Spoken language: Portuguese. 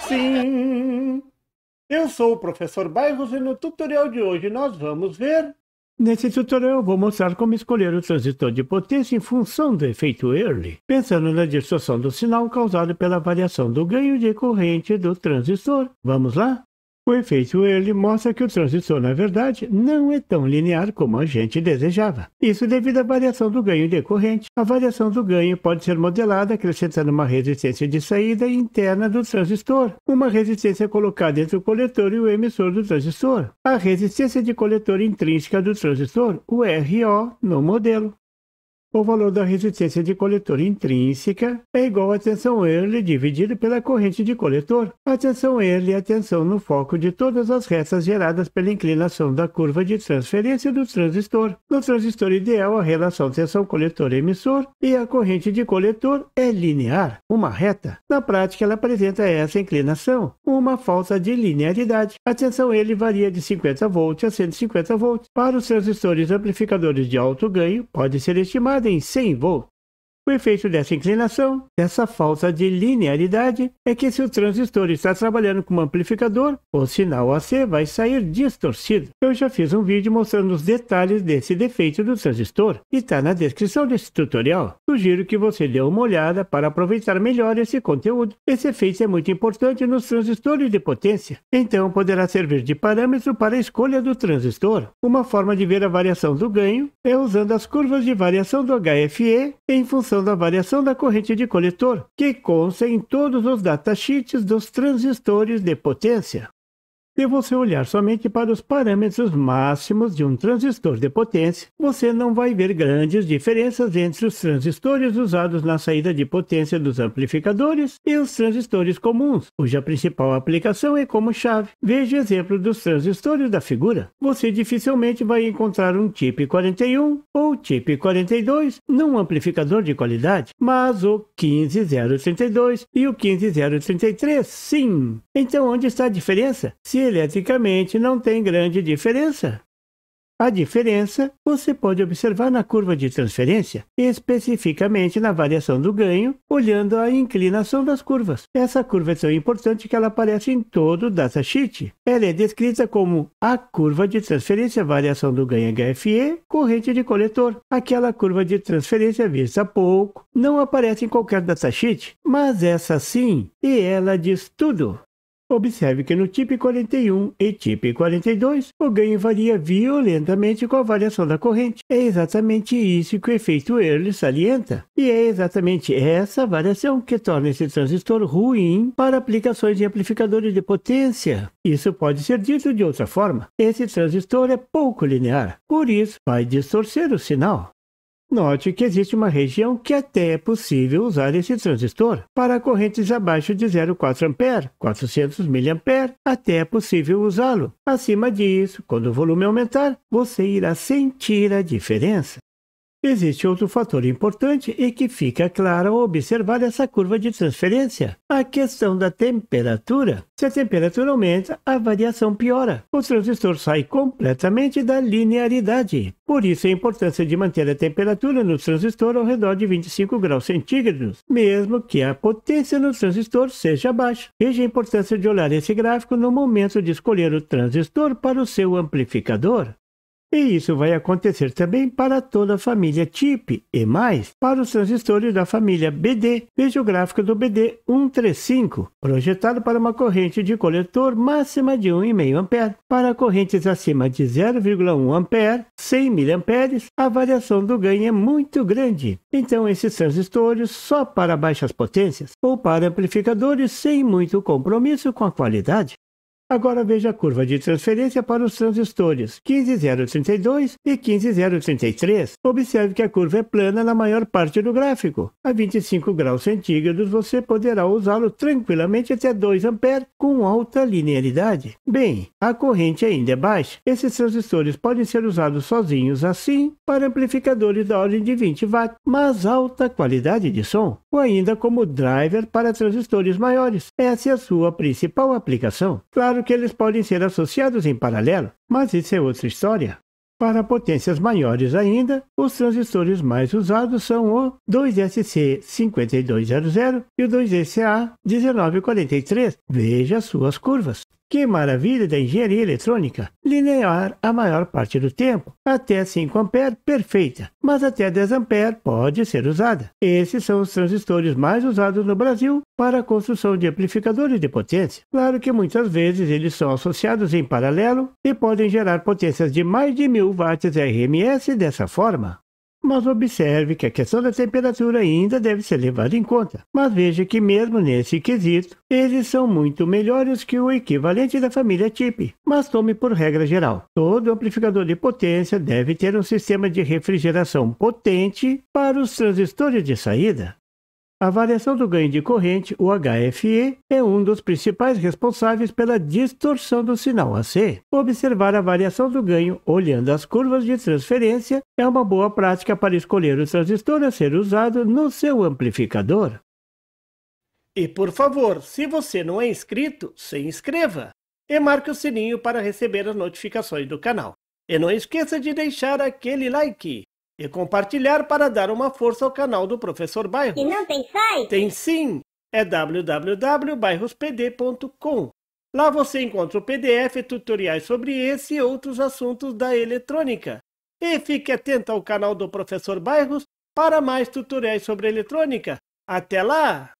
Sim! Eu sou o professor Bairros e no tutorial de hoje nós vamos ver... Nesse tutorial eu vou mostrar como escolher o transistor de potência em função do efeito Early, pensando na distorção do sinal causada pela variação do ganho de corrente do transistor. Vamos lá? O efeito Early mostra que o transistor, na verdade, não é tão linear como a gente desejava. Isso devido à variação do ganho de corrente. A variação do ganho pode ser modelada acrescentando uma resistência de saída interna do transistor, uma resistência colocada entre o coletor e o emissor do transistor, a resistência de coletor intrínseca do transistor, o RO, no modelo. O valor da resistência de coletor intrínseca é igual à tensão Early dividido pela corrente de coletor. A tensão Early é a tensão no foco de todas as retas geradas pela inclinação da curva de transferência do transistor. No transistor ideal, a relação tensão coletor-emissor e a corrente de coletor é linear, uma reta. Na prática, ela apresenta essa inclinação, uma falta de linearidade. A tensão Early varia de 50 volts a 150 volts. Para os transistores amplificadores de alto ganho, pode ser estimado em 100 volts. O efeito dessa inclinação, dessa falta de linearidade, é que se o transistor está trabalhando com um amplificador, o sinal AC vai sair distorcido. Eu já fiz um vídeo mostrando os detalhes desse defeito do transistor e está na descrição desse tutorial. Sugiro que você dê uma olhada para aproveitar melhor esse conteúdo. Esse efeito é muito importante nos transistores de potência, então poderá servir de parâmetro para a escolha do transistor. Uma forma de ver a variação do ganho é usando as curvas de variação do HFE em função da variação da corrente de coletor, que consta em todos os datasheets dos transistores de potência. Se você olhar somente para os parâmetros máximos de um transistor de potência, você não vai ver grandes diferenças entre os transistores usados na saída de potência dos amplificadores e os transistores comuns, cuja principal aplicação é como chave. Veja o exemplo dos transistores da figura. Você dificilmente vai encontrar um TIP 41 ou TIP 42 num amplificador de qualidade, mas o 15032 e o 15033 sim. Então onde está a diferença? Se eletricamente não tem grande diferença. A diferença você pode observar na curva de transferência, especificamente na variação do ganho, olhando a inclinação das curvas. Essa curva é tão importante que ela aparece em todo o datasheet. Ela é descrita como a curva de transferência variação do ganho HFE, corrente de coletor. Aquela curva de transferência vista há pouco não aparece em qualquer datasheet, mas essa sim, e ela diz tudo. Observe que no TIP 41 e TIP 42, o ganho varia violentamente com a variação da corrente. É exatamente isso que o efeito Early salienta. E é exatamente essa variação que torna esse transistor ruim para aplicações de amplificadores de potência. Isso pode ser dito de outra forma. Esse transistor é pouco linear, por isso vai distorcer o sinal. Note que existe uma região que até é possível usar esse transistor. Para correntes abaixo de 0,4 A, 400 mA, até é possível usá-lo. Acima disso, quando o volume aumentar, você irá sentir a diferença. Existe outro fator importante e que fica claro ao observar essa curva de transferência: a questão da temperatura. Se a temperatura aumenta, a variação piora. O transistor sai completamente da linearidade. Por isso a importância de manter a temperatura no transistor ao redor de 25 graus centígrados, mesmo que a potência no transistor seja baixa. Veja a importância de olhar esse gráfico no momento de escolher o transistor para o seu amplificador. E isso vai acontecer também para toda a família TIP e mais para os transistores da família BD. Veja o gráfico do BD135, projetado para uma corrente de coletor máxima de 1,5 A. Para correntes acima de 0,1 A, 100 mA, a variação do ganho é muito grande. Então esses transistores só para baixas potências ou para amplificadores sem muito compromisso com a qualidade. Agora veja a curva de transferência para os transistores 15032 e 15033. Observe que a curva é plana na maior parte do gráfico. A 25 graus centígrados você poderá usá-lo tranquilamente até 2 A com alta linearidade. Bem, a corrente ainda é baixa. Esses transistores podem ser usados sozinhos assim para amplificadores da ordem de 20 watts, mas alta qualidade de som, ou ainda como driver para transistores maiores. Essa é a sua principal aplicação. Claro que eles podem ser associados em paralelo, mas isso é outra história. Para potências maiores ainda, os transistores mais usados são o 2SC5200 e o 2ECA1943. Veja suas curvas. Que maravilha da engenharia eletrônica! Linear a maior parte do tempo, até 5 A perfeita, mas até 10 A pode ser usada. Esses são os transistores mais usados no Brasil para a construção de amplificadores de potência. Claro que muitas vezes eles são associados em paralelo e podem gerar potências de mais de 1000 watts RMS dessa forma. Mas observe que a questão da temperatura ainda deve ser levada em conta. Mas veja que mesmo nesse quesito, eles são muito melhores que o equivalente da família TIP. Mas tome por regra geral, todo amplificador de potência deve ter um sistema de refrigeração potente para os transistores de saída. A variação do ganho de corrente, o HFE, é um dos principais responsáveis pela distorção do sinal AC. Observar a variação do ganho olhando as curvas de transferência é uma boa prática para escolher o transistor a ser usado no seu amplificador. E por favor, se você não é inscrito, se inscreva e marque o sininho para receber as notificações do canal. E não esqueça de deixar aquele like e compartilhar para dar uma força ao canal do Professor Bairros. E não tem site? Tem sim! É www.bairrospd.com. Lá você encontra o PDF e tutoriais sobre esse e outros assuntos da eletrônica. E fique atento ao canal do Professor Bairros para mais tutoriais sobre eletrônica. Até lá!